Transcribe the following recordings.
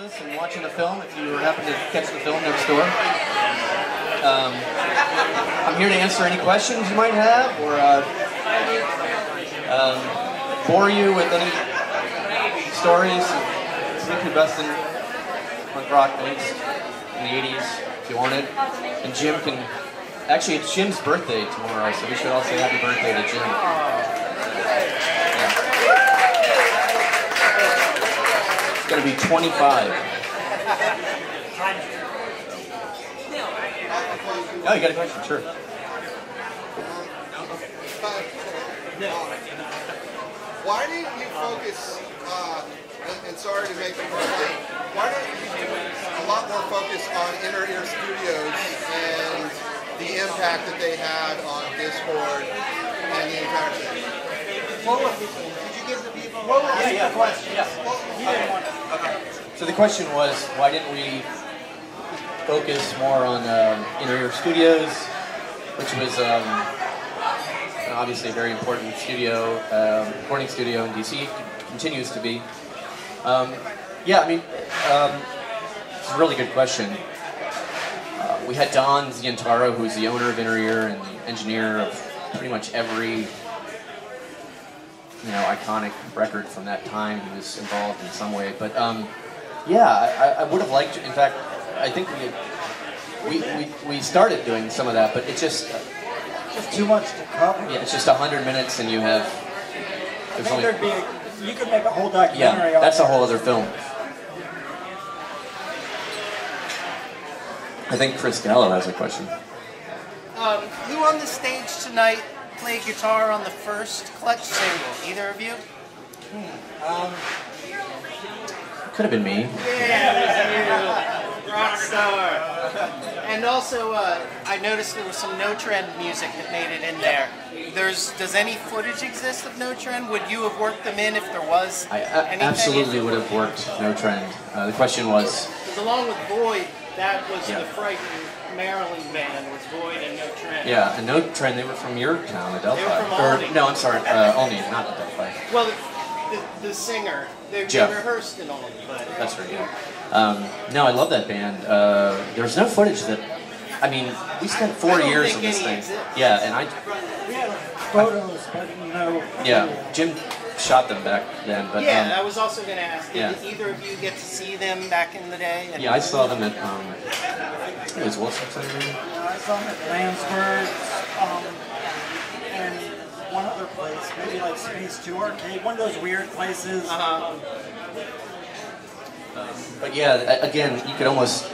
cinemas and watching the film, if you happen to catch the film next door. I'm here to answer any questions you might have, or bore you with any stories of Ricky Bustin, punk rock bands in the 80s, if you wanted. And Jim can... Actually, it's Jim's birthday tomorrow, so we should all say happy birthday to Jim. It's going to be 25. Oh, you got a question? Sure. Why didn't you focus, and sorry to make you complain, why didn't you do a lot more focus on Inner Ear Studios and the impact that they had on Discord and the entire thing? Did you give the people? Yeah, question. Yeah. Okay. So the question was, why didn't we focus more on Inner Ear Studios, which was obviously a very important studio, recording studio in DC, continues to be. Yeah, I mean, it's a really good question. We had Don Zientaro, who's the owner of Inner Ear and the engineer of pretty much every, iconic record from that time. He was involved in some way, but yeah, I would have liked. In fact, I think we started doing some of that, but it's just too much to cover. Yeah, it's just 100 minutes, and you have. You could make a whole documentary. Yeah, that's a whole other film. I think Chris Gallo has a question. Who on the stage tonight played guitar on the first Clutch single? Either of you? Could have been me. Yeah, it was you. Rock star. And also, I noticed there was some No Trend music that made it in there. Does any footage exist of No Trend? Would you have worked them in if there was anything? Absolutely would have worked No Trend. The question was... Because along with Void, that was the frightened Maryland band, was Void and No Trend. Yeah, and No Trend, they were from your town, Adelphi. They were from Albany. No, I'm sorry, Albany, not Adelphi. Well, the singer, they rehearsed in Albany. That's right, yeah. No, I love that band. There's no footage that... I mean, we spent 4 years on this thing. Yeah, and we had photos, but no... Yeah, Jim shot them back then, but... Yeah, I was also going to ask, did either of you get to see them back in the day? Yeah, I saw them at... it was Wilson Center. I saw them at Lansford, and one other place, maybe like Space 2 Arcade, one of those weird places. But yeah, again, you could almost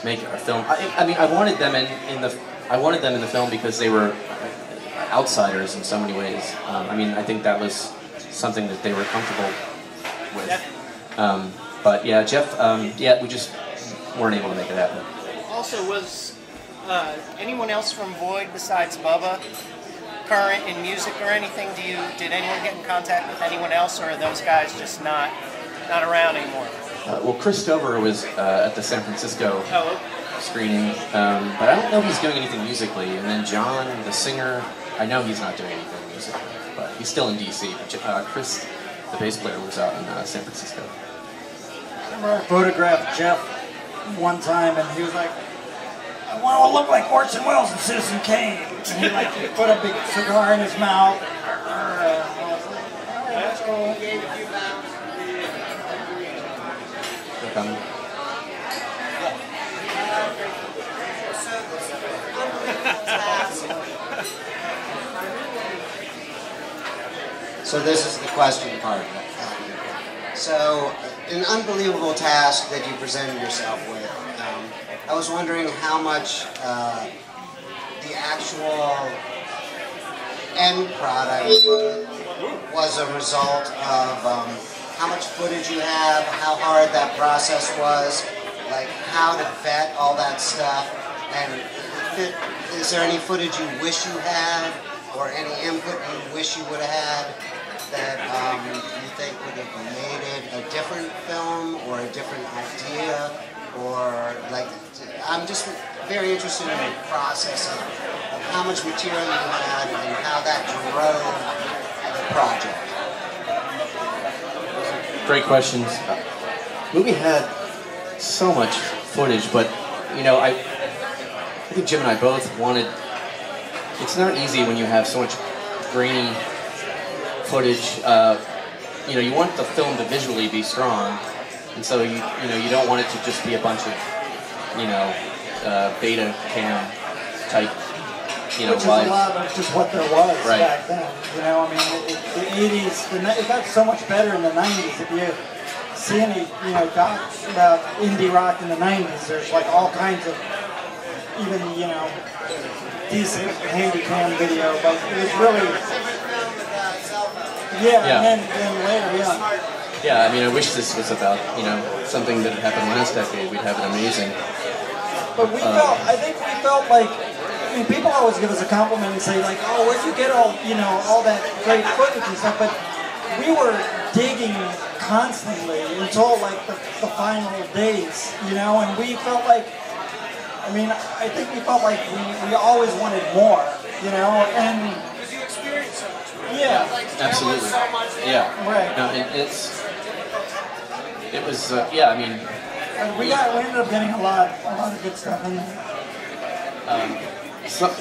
make a film. I mean, I wanted them in the film because they were outsiders in so many ways. I mean, I think that was something that they were comfortable with. But yeah, Jeff, we just weren't able to make it happen. Also, was anyone else from Void besides Bubba current in music or anything? Did anyone get in contact with anyone else, or are those guys just not around anymore? Well, Chris Stover was at the San Francisco screening, but I don't know if he's doing anything musically. And then John, the singer, I know he's not doing anything musically, but he's still in DC. But Chris, the bass player, was out in San Francisco. I remember I photographed Jeff one time, and he was like, "I want to look like Orson Welles and Citizen Kane." And he put a big cigar in his mouth. I was like, "All right, that's cool." He gave a few pounds. So this is the question part of it. So, an unbelievable task that you presented yourself with. I was wondering how much the actual end product was a result of how much footage you have, how hard that process was, like how to vet all that stuff, and is there any footage you wish you had, or any input you wish you would have had that you think would have made it a different film or a different idea, or like, I'm just very interested in the process of how much material you had and how that drove the project. Great questions. movie had so much footage, but you know, I think Jim and I both wanted. It's not easy when you have so much grainy footage. You know, you want the film to visually be strong, and so you know you don't want it to just be a bunch of beta cam type. Which is a lot of just what there was back then. You know, I mean, the 80s, it got so much better in the 90s. If you see any, docs about indie rock in the 90s, there's like all kinds of even, decent handy-cam video, but it was really, and then later, Yeah, I mean, I wish this was about, something that had happened last decade. We'd have it amazing. But I think we felt like, I mean, people always give us a compliment and say, like, oh, where'd you get all that great footage and stuff, but we were digging constantly until, like, the final days, and we felt like, I mean, I think we felt like we always wanted more, and... Because you experienced so much. Yeah. Absolutely. Yeah. Right. No, it was, I mean... We ended up getting a lot of good stuff in there. Some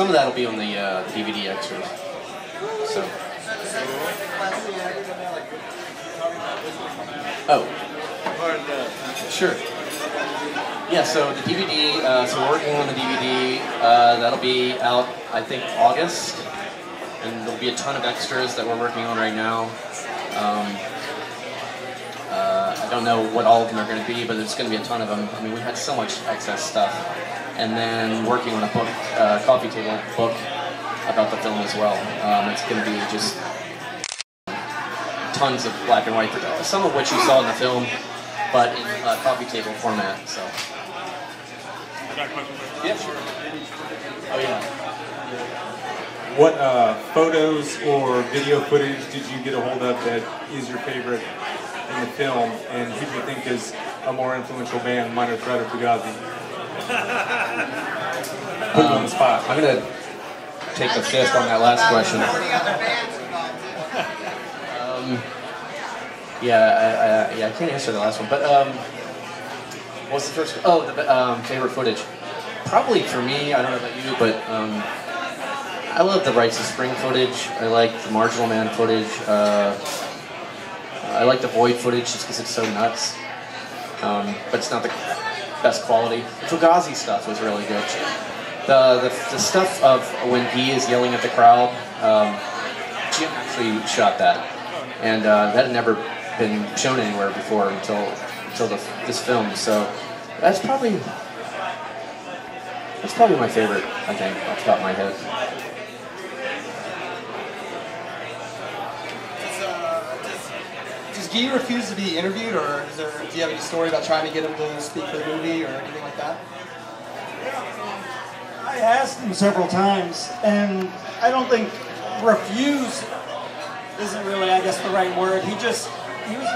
of that will be on the DVD extras. So. Oh. Sure. Yeah. So the DVD. So we're working on the DVD. That'll be out, I think, August, and there'll be a ton of extras that we're working on right now. I don't know what all of them are going to be, but there's going to be a ton of them. I mean, we had so much excess stuff. And then working on a book, coffee table book about the film as well. It's going to be just tons of black and white, some of which you saw in the film, but in coffee table format. So. Yeah, sure. Oh yeah. What photos or video footage did you get a hold of that is your favorite in the film, and who do you think is a more influential band, Minor Threat or Fugazi? Put you on the spot. I'm going to take the fifth on that last question. I can't answer the last one, but what's the first? Oh, the favorite footage. Probably for me, I don't know about you, but I love the Rites of Spring footage. I like the Marginal Man footage. I like the Void footage just because it's so nuts, but it's not the best quality. The Fugazi stuff was really good. The stuff of when he is yelling at the crowd, Jim actually shot that, and that had never been shown anywhere before until this film. So that's probably my favorite, I think, off the top of my head. Does Guy refuse to be interviewed, or do you have any story about trying to get him to speak for the movie or anything like that? I asked him several times, and I don't think refuse isn't really, I guess, the right word. He was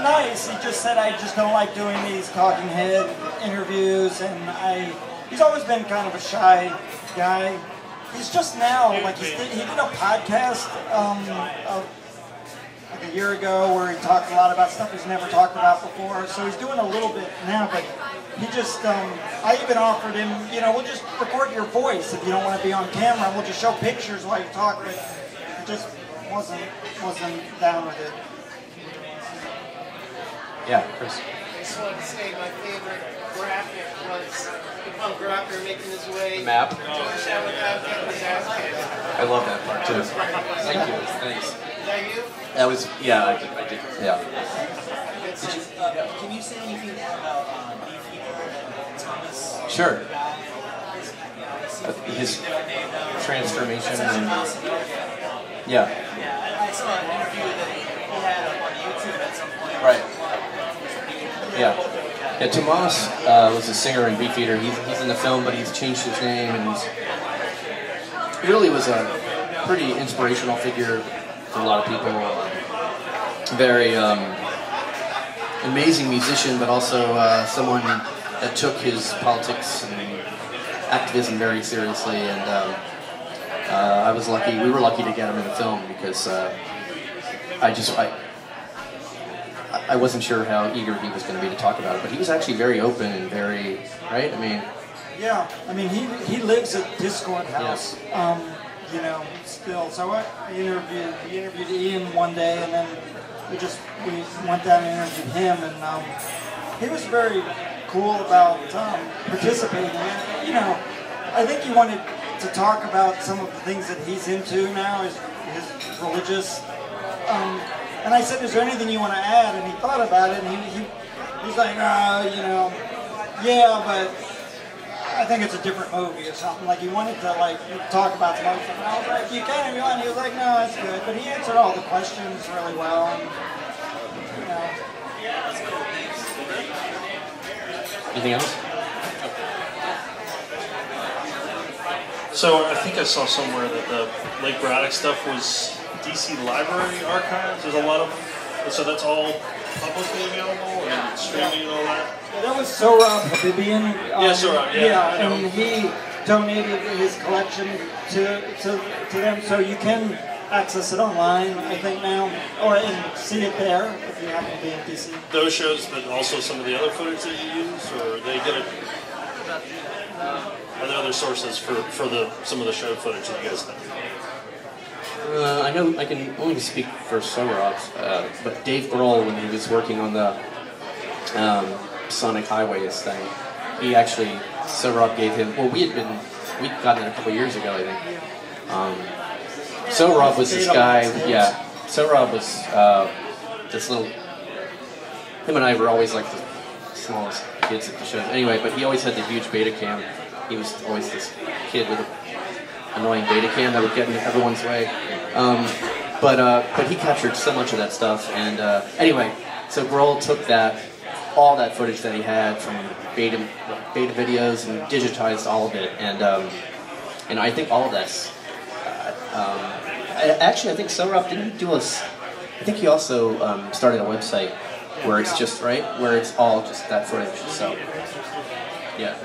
nice. He just said, I just don't like doing these talking head interviews, and he's always been kind of a shy guy. He's just now, like, he did a podcast like a year ago where he talked a lot about stuff he's never talked about before, so he's doing a little bit now, but he just, I even offered him, we'll just record your voice if you don't want to be on camera, we'll just show pictures while you talk, but he just wasn't down with it. Yeah, Chris. I just wanted to say my favorite graphic was the punk rocker making his way. The map. Georgetown without getting his ass kicked. I love that part too. Thank you. Thanks. Is that you? That was, yeah, I did. Yeah. Can you say anything more about Beefeater and Thomas? Sure. His transformation and yeah. I saw an interview that he had up on YouTube at some point. Right. Yeah. Yeah. Tomas was a singer in Beefeater. He's in the film, but he's changed his name, and he really was a pretty inspirational figure for a lot of people. Very amazing musician, but also someone that took his politics and activism very seriously. And I was lucky. We were lucky to get him in the film because I wasn't sure how eager he was going to be to talk about it, but he was actually very open and very, right? I mean, yeah, I mean, he lives at Discord House, you know, still. So we interviewed Ian one day, and then we went down and interviewed him, and he was very cool about participating. And, you know, I think he wanted to talk about some of the things that he's into now, his religious. And I said, "Is there anything you want to add?" And he thought about it, and he's like, "You know, yeah, but I think it's a different movie or something." Like he wanted to like talk about some other stuff. And I was like, "You can if you want." He was like, "No, that's good." But he answered all the questions really well. And, you know. Anything else? So I think I saw somewhere that the Lake Braddock stuff was DC Library Archives. There's a lot of, so that's all publicly available and streaming and all that? Yeah, that was Sohrab Habibian. Sohrab, yeah. And he donated his collection to them, so you can access it online, I think now, or see it there if you happen to be in DC. Those shows, but also some of the other footage that you use, or they get it? Are there other sources for some of the show footage that you guys have? I know I can only speak for Sohrab's, but Dave Grohl, when he was working on the Sonic Highways thing, he actually, Sohrab gave him, well, we'd gotten it a couple years ago, I think. Sohrab was this guy, yeah, Sohrab was this little, him and I were always like the smallest kids at the shows. Anyway, but he always had the huge Betacam. He was always this kid with an annoying Betacam that would get in everyone's way. But he captured so much of that stuff. And anyway, so Grohl took all that footage that he had from beta videos and digitized all of it. And I think all of this. Actually, I think Sohrab didn't do us. I think he also started a website where it's just where it's all just that footage. So yeah.